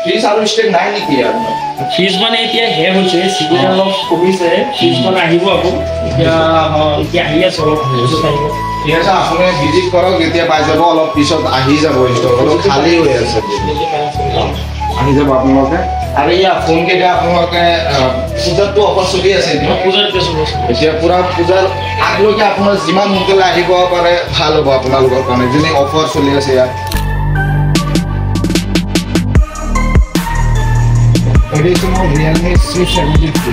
fridge আৰু stake নাই নেকি আৰু ফ্রিজ মানে এতিয়া হে হৈছে সিবিল অলপ কমিছে ফ্রিজ মানে আহিব আকৌ এতিয়া আহি আছে অলপ ঠিক আছে আপুনি ভিজিট কৰক এতিয়া পাই যাব অলপ পিছত আহি যাব ষ্টক অলপ খালী হৈ আছে আহি যাব আপোনালোকে আৰু ইয়া ফোন কেইটা আপোনালোকে পূজাটো অফাৰ চলি আছে এতিয়া পুৰা পূজাৰ আগলৈকে আপোনাৰ যিমান সোনকালে আহিব পাৰে ভাল হ'ব আপোনালোকৰ কাৰণে যেনে অফাৰ চলি আছে ইয়াত Original Realme C73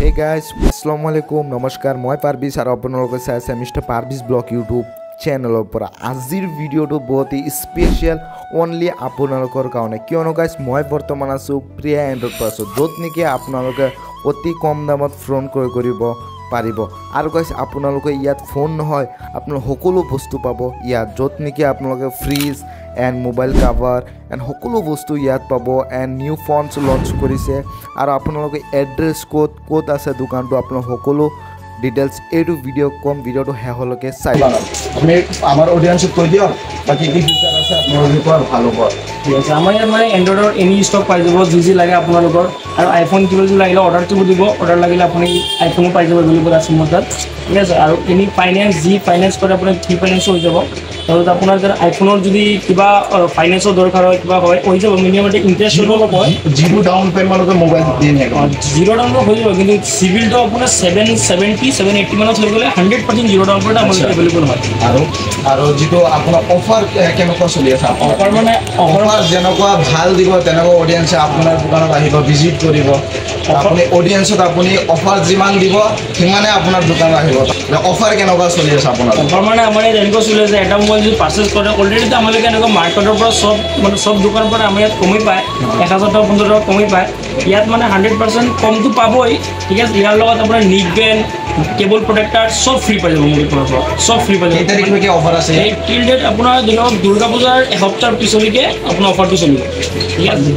Hey guys, Assalamualaikum, নমস্কাৰ মই পাৰবিজ আৰু আপোনালোকে চাই আছে মিষ্টাৰ পাৰবিজ ব্লগ ইউটিউব চেনেলৰ পৰা আজিৰ ভিডিঅ'টো বহুত স্পেচিয়েল অনলি আপোনালোকৰ কাৰণে কিয়নো গাইজ মই বৰ্তমান আছো প্ৰিয়া এণ্টাৰপ্ৰাইজত য'ত নেকি আপোনালোকে অতি কম দামত ফোন ক্ৰয় কৰিব পাৰিব আৰু গাইজ আপোনালোকে ইয়াত ফোন নহয় আপোনাৰ সকলো বস্তু পাব ইয়াত য'ত নেকি আপোনালোকে fridge and mobile cover and সকলো বস্তু ইয়াত পাব এণ্ড নিউ ফোনছ লঞ্চ কৰিছে আৰু আপোনালোকে এড্ৰেছ ক'ত আছে দোকানটো আপোনাৰ সকলো ডিটেইলছ এইটো ভিডিঅ' কম ভিডিঅ'টো শেষলৈকে চাই আমি আমাৰ অডিয়েন্সক কৈ দিয়ক বাকি কি ফিচাৰ আছে আপোনালোকৰ ভাল হ'ব ঠিক আছে আমাৰ ইয়াত মানে এণ্ড্ৰইডৰ এনি ষ্টক পাই যাব যি লাগে আপোনালোকৰ আৰু আইফোন কিবা যদি লাগিলে অৰ্ডাৰটো দিব অৰ্ডাৰ লাগিলে আপুনি আইফোনো পাই যাব বুলি আছে মোৰ তাত ঠিক আছে আৰু এনি ফাইনেন্স যি ফাইনেন্স কৰে আপোনাৰ ফ্ৰী ফাইনেন্স হৈ যাব আৰু আপোনাৰ যদি আইফোনৰ যদি কিবা ফাইনেন্সৰ দৰকাৰ হয় কিবা হয় হৈ যাব মিনিমাম ইণ্টাৰেষ্ট অলপ হয় জিৰ' ডাউন পে'মেণ্টত মোবাইল দিয়ে জিৰ' ডাউনত হৈ যাব কিন্তু চিভিলটো আপোনাৰ 780 মানত হৈ গ'লে 100% জিৰ' ডাউন পে'মেণ্ট আমাৰ এভেইলেবল হয় আৰু যিটো আপোনাৰ অফাৰ কেনেকুৱা চলি আছে অফাৰ মানে অফাৰ যেনেকুৱা ভাল দিব তেনেকুৱা অডিয়েন্সে আপোনাৰ দোকানত আহিব ভিজিট কৰিব আপুনি অডিয়েন্সত আপুনি অফাৰ যিমান দিব সিমানে আপোনাৰ দোকানত আহিব অফাৰ কেনেকুৱা চলি আছে আপোনাৰ অফাৰ মানে আমাৰ এনেকুৱা চলি আছে এটা মোবাইল যদি পাৰ্চেছ কৰে অলৰেডি আমালোকে এনেকুৱা মাৰ্কেটৰ পৰা চব দোকানৰ পৰা আমাৰ ইয়াত কমি পায় 1000 টকা 1500 টকা কমি পায় ইয়াত মানে 100% কমটো পাবই ঠিক আছে ইয়াৰ লগত আপোনাৰ নিক বেন কেবল প্ৰটেক্টাৰ চব ফ্ৰী পাই যাব মোৰ পৰা চব ফ্ৰী পাই যাব এই তাৰিখলৈকে অফাৰ আছে এই টিল ডেট আপোনাৰ দিনৰ দুৰ্গা পূজাৰ এসপ্তাহৰ পিছলৈকে আপোনাৰ অফাৰটো চলিব ঠিক আছে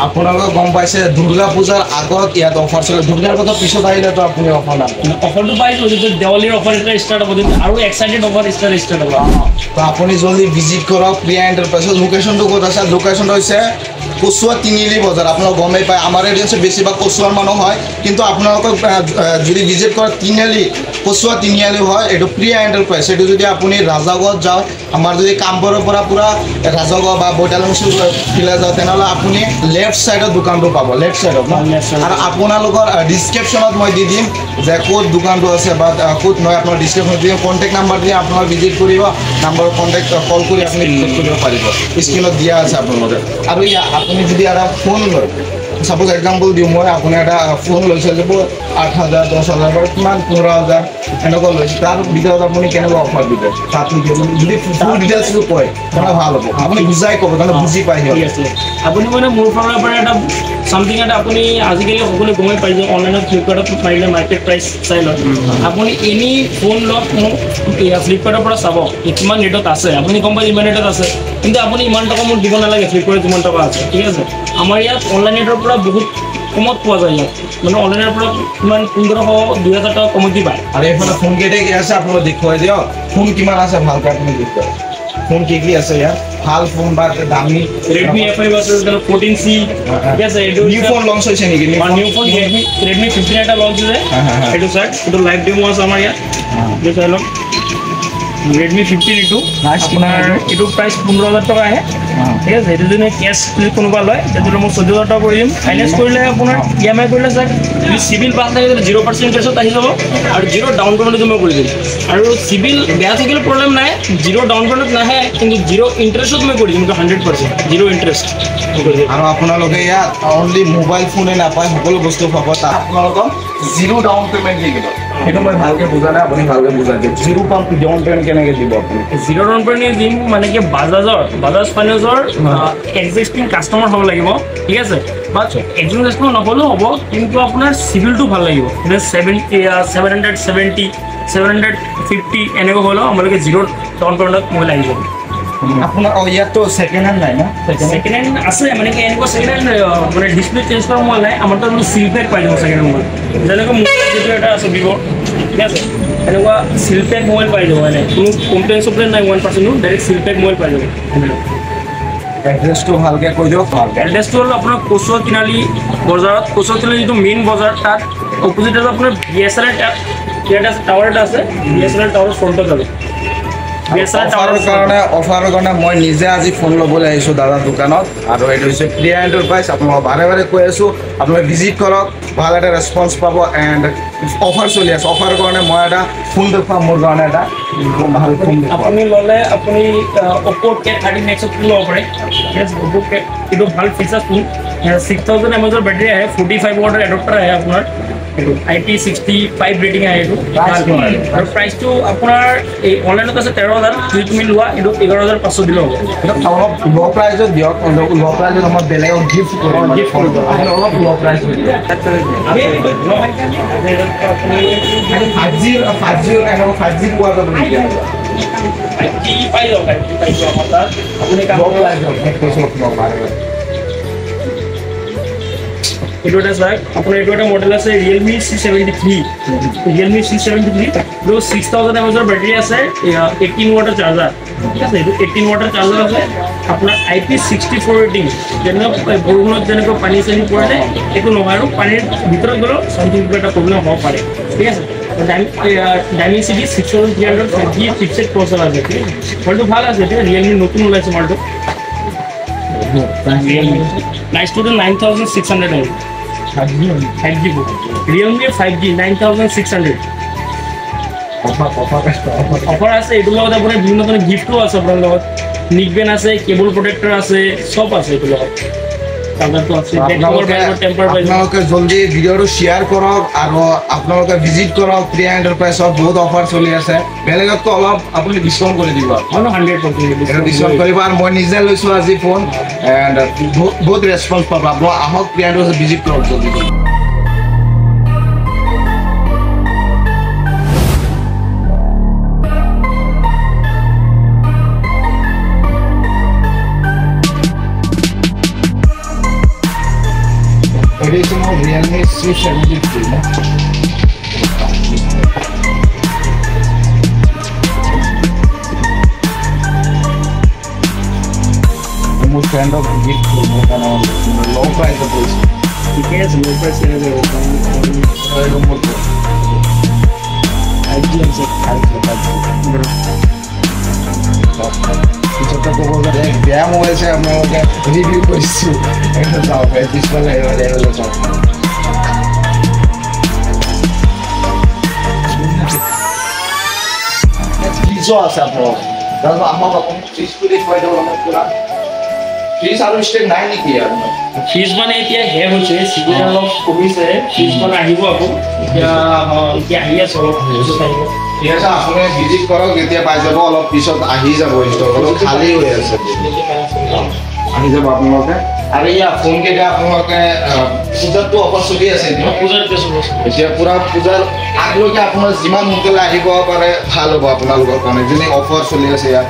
আপোনালোকে গম পাইছে দুৰ্গা পূজাৰ আগত ইয়াত অফাৰ চলে দুৰ্গাৰ কথা পিছত আহিলেতো আপুনি অফাৰ নাপায় অফাৰটো পাইছোঁ যিটো দেৱালীৰ অফাৰ এটা ষ্টাৰ্ট হ'ব আৰু এক্সাইটেড অফাৰ ষ্টাৰ্ট হ'ব তো আপুনি জলদি ভিজিট কৰক প্ৰিয়া এণ্টাৰপ্ৰাইজৰ লোকেশ্যনটো ক'ত আছে লোকেশ্যনটো হৈছে কচুৱা তিনিআলি বজাৰ আপোনালোক গমেই পায় আমাৰ এৰিয়াত বেছিভাগ কচুৱাৰ মানুহ হয় কিন্তু আপোনালোকক যদি ভিজিট কৰে কচুৱা তিনিআলি হয় এইটো প্ৰিয়া এণ্টাৰপ্ৰাইজ এইটো যদি আপুনি ৰাজাগড়ত যাওঁ আমাৰ যদি কামপুৰৰ পৰা পূৰা ৰাজাগড় বা বৈতালমুচি ফিলে যাওঁ তেনেহ'লে আপুনি লেফ্ট ছাইডত দোকানটো পাব লেফ্ট ছাইডত আৰু আপোনালোকৰ ডিছক্ৰিপশ্যনত মই দি দিম যে ক'ত দোকানটো আছে বা ক'ত নহয় আপোনাৰ ডিছক্ৰিপশ্যনত দিম কণ্টেক্ট নাম্বাৰ দি আপোনাক ভিজিট কৰিব নাম্বাৰত কণ্টেক্ট কল কৰি আপুনি ভিজিট কৰিব পাৰিব স্ক্ৰীণত দিয়া আছে আপোনালোকে আৰু আপুনি যদি এটা ফোন লয় সাপোজ এক্সাম্পল দিওঁ মই আপুনি এটা ফোন লৈছে যাব 8000 10000 বা কিমান 15000 এনেকুৱা লৈছে তাৰ ভিতৰত আপুনি কেনেকুৱা অফাৰ দিব তাত যদি ফুল ডিটেইলছটো কয় তেনে ভাল হ'ব আপুনি বুজাই ক'ব তাৰমানে বুজি পাই আপুনি মানে মোৰ ফালৰ পৰা এটা সামথিং এটা আপুনি আজিকালি সকলো গমেই পাই যে অনলাইনত ফ্লিপকাৰ্টত মাৰিলে মাৰ্কেট প্ৰাইচ চাই লয় আপুনি এনি ফোন লওক মোক ফ্লিপকাৰ্টৰ পৰা চাব কিমান ৰেটত আছে আপুনি গম পাই ইমান ৰেটত আছে কিন্তু আপুনি ইমান টকা মোক দিব নালাগে ফ্লিপকাৰ্টত যিমান টকা আছে ঠিক আছে আমাৰ ইয়াত অনলাইন ৰেটৰ পৰা বহুত কমত পোৱা যায় ইয়াত মানে অনলাইনৰ পৰা কিমান 1500 2000 টকা কমত দি পায় আৰু এইফালে ফোন কেইটা কি আছে আপোনাক দেখুৱাই দিয়ক ফোন কিমান আছে ভালকৈ আপুনি দেখুৱাই ফোন কি আছে ইয়াত ভাল ফোন বা দামী Redmi A5 আছে 14C ঠিক আছে এইটো নিউ ফোন লঞ্চ হৈছে নেকি নিউ ফোন Redmi 15 এটা লঞ্চ হৈছে এইটো স্যার এইটো লাইভ ডেমো আছে আমাৰ ইয়াত দেখুৱাই লওক Redmi 15 এইটো আপোনাৰ এইটো প্ৰাইস 15000 টকা আহে ঠিক আছে এইটো যদি কেছ কোনোবা লয় তেতিয়া মই 14000 টকা কৰি দিম ফাইনান্স কৰিলে আপোনাৰ EMI কৰিলে স্যাৰ সিভিল পাছ থাকে 0% ইন্টাৰেষ্টত আহি যাব আৰু 0 ডাউন পেমেণ্ট মই কৰি দিম আৰু সিভিল বেয়া থাকিলে প্ৰবলেম নাই 0 ডাউন পেমেণ্ট নাহে কিন্তু 0 ইন্টাৰেষ্টত মই কৰি দিম 100% 0 ইন্টাৰেষ্ট আৰু আপোনালোকে ইয়াত অনলি মোবাইল ফোনে নাপায় সকলো বস্তু পাব তাত আপোনালোকক 0 ডাউন পেমেণ্ট দি দিব সেইটো মই ভালকৈ বুজা নাই আপুনি ভালকৈ বুজাই দিয়ক 0 ডাউন পেমেণ্ট কেনেকৈ দিব আপুনি 0 ডাউন পেমেণ্ট দিম মানে কি বাজাজ ফাইনেন্সৰ এক্সিষ্টিং কাষ্টমাৰ হ'ব লাগিব ঠিক আছে বাট এক্সিষ্টিং কাষ্টমাৰ নহ'লেও হ'ব কিন্তু আপোনাৰ চিভিলটো ভাল লাগিব 770 750 এনেকুৱা হ'লেও আমালোকে 0 ডাউন পেমেণ্টত মই লাগিব আপোনাৰ ইয়াততো ছেকেণ্ড হেণ্ড নাই না ছেকেণ্ড হেণ্ড আছে মানে কি এনেকুৱা ছেকেণ্ড হেণ্ড মানে ডিছপ্লে চেঞ্জ কৰা মোবাইল নাই আমাৰ তাত চিলপেক পাই যাব ছেকেণ্ড হেণ্ড মোবাইল যেনেকৈ মোবাইল যিটো এটা আছে ভিভ' ঠিক আছে এনেকুৱা চিল পেক মোবাইল পাই যাব মানে কোনো কমপ্লেইন চমপ্লেইন নাই 1% ডাইৰেক্ট চিল পেক মোবাইল পাই যাব এড্ৰেছটো ভালকৈ কৈ দিয়ক এড্ৰেছটো হ'ল আপোনাৰ কচুৱা তিনিআলি বজাৰত কচুৱা তিনিআলি যিটো মেইন বজাৰ তাত অপজিট আছে আপোনাৰ BSNL টাৱাৰ এটা আছে BSNL টাৱাৰৰ ফ্ৰণ্টত যাব অফাৰৰ কাৰণে মই নিজে আজি ফোন ল'বলৈ আহিছোঁ দাদাৰ দোকানত আৰু এইটো হৈছে প্ৰিয়া এণ্টাৰপ্ৰাইজ আপোনালোকক বাৰে বাৰে কৈ আছোঁ আপোনালোকে ভিজিট কৰক ভাল এটা ৰেছপন্স পাব এণ্ড অফাৰ চলি আছে অফাৰৰ কাৰণে মই এটা ফোন দেখুৱাম মোৰ কাৰণে এটা ভাল ফোন আপুনি ল'লে আপুনি অ'প' K30 Maxত ল'ব পাৰে অ'প' K এইটো ভাল ফিচাৰ ফোন 6000 mAh বেটাৰী আহে 45 ৱাটৰ এডপ্টাৰ আহে আপোনাৰ IP65 ৰেটিং আহে এইটো আৰু প্ৰাইচটো আপোনাৰ এই অনলাইনত আছে 13000 যদি তুমি লোৱা এইটো 11500 দিলেও হ'ব অলপ ল' প্ৰাইজত দিয়ক ল' প্ৰাইজত আমাৰ বেলেগক গিফ্ট কৰিব অলপ ল' প্ৰাইজত এইটো এটা চাওক আপোনাৰ এইটো এটা মডেল আছে Realme C73 এইটো 6000 mAh বেটাৰী আছে 18 ৱাটৰ চাৰ্জাৰ ঠিক আছে এইটো 18 ৱাটৰ চাৰ্জাৰ আছে আপোনাৰ IP64 ৰেটিং যেনেকুৱা বৰষুণত যেনেকুৱা পানী চানী পৰে এইটো নহয় আৰু পানীৰ ভিতৰত গ'লেও চামথিং এটা প্ৰব্লেম হ'ব পাৰে ঠিক আছে Dimensity 6300 5G চিপছেট প্ৰচেছৰ আছে ঠিক আছে মোবাইলটো ভাল আছে এতিয়া Realme নতুন ওলাইছে মোবাইলটো প্ৰাইচটো 9600 আহিব 5G Realme 5G 9600 অফাৰ আছে এইটোৰ লগত আপোনাৰ বিভিন্ন ধৰণৰ গিফ্টো আছে আপোনাৰ লগত নিকবেন আছে কেবল প্ৰটেক্টৰ আছে চব আছে এইটোৰ লগত আপোনালোকে জলদি ভিডিঅ'টো শ্বেয়াৰ কৰক আৰু আপোনালোকে ভিজিট কৰক প্ৰিয়া এণ্টাৰপ্ৰাইজত বহুত অফাৰ চলি আছে বেলেগতকৈ অলপ আপুনি ডিছকাউণ্ট কৰি দিব 100% ডিছকাউণ্ট কৰিব আৰু মই নিজে লৈছোঁ আজি ফোন এণ্ড বহুত ৰেছপন্স পাব আপোনালোক আহক প্ৰিয়া এণ্টাৰপ্ৰাইজত ভিজিট কৰক জলদি Realme C73 almost kind of gift low price of this yes low price is বেয়া মোবাইল চাই আপোনালোকে ৰিভিউ কৰিছোঁ চাওক পিছফালে চাওক ফ্ৰিজো আছে আপোনালোক আহক আপুনি ফ্ৰিজটো দেখুৱাই দিয়ক আমাক পুৰা ফ্ৰিজ আৰু ষ্টেক নাই নেকি আৰু ফ্ৰিজ মানে এতিয়া শেষ হৈছে চিজন অলপ কমিছে ফ্ৰিজ মানে আহিব আকৌ এতিয়া আহি আছে অলপ ঠিক আছে আপুনি ভিজিট কৰক এতিয়া পাই যাব অলপ পিছত আহি যাব ষ্টক অলপ খালী হৈ আছে আহি যাব আপোনালোকে আৰু ইয়াৰ ফোন কেইটা আপোনালোকে পূজাতটো অফাৰ চলি আছে এতিয়া পুৰা পূজাৰ আগলৈকে আপোনাৰ যিমান সোনকালে আহিব পাৰে ভাল হ'ব আপোনালোকৰ কাৰণে যেনে অফাৰ চলি আছে ইয়াত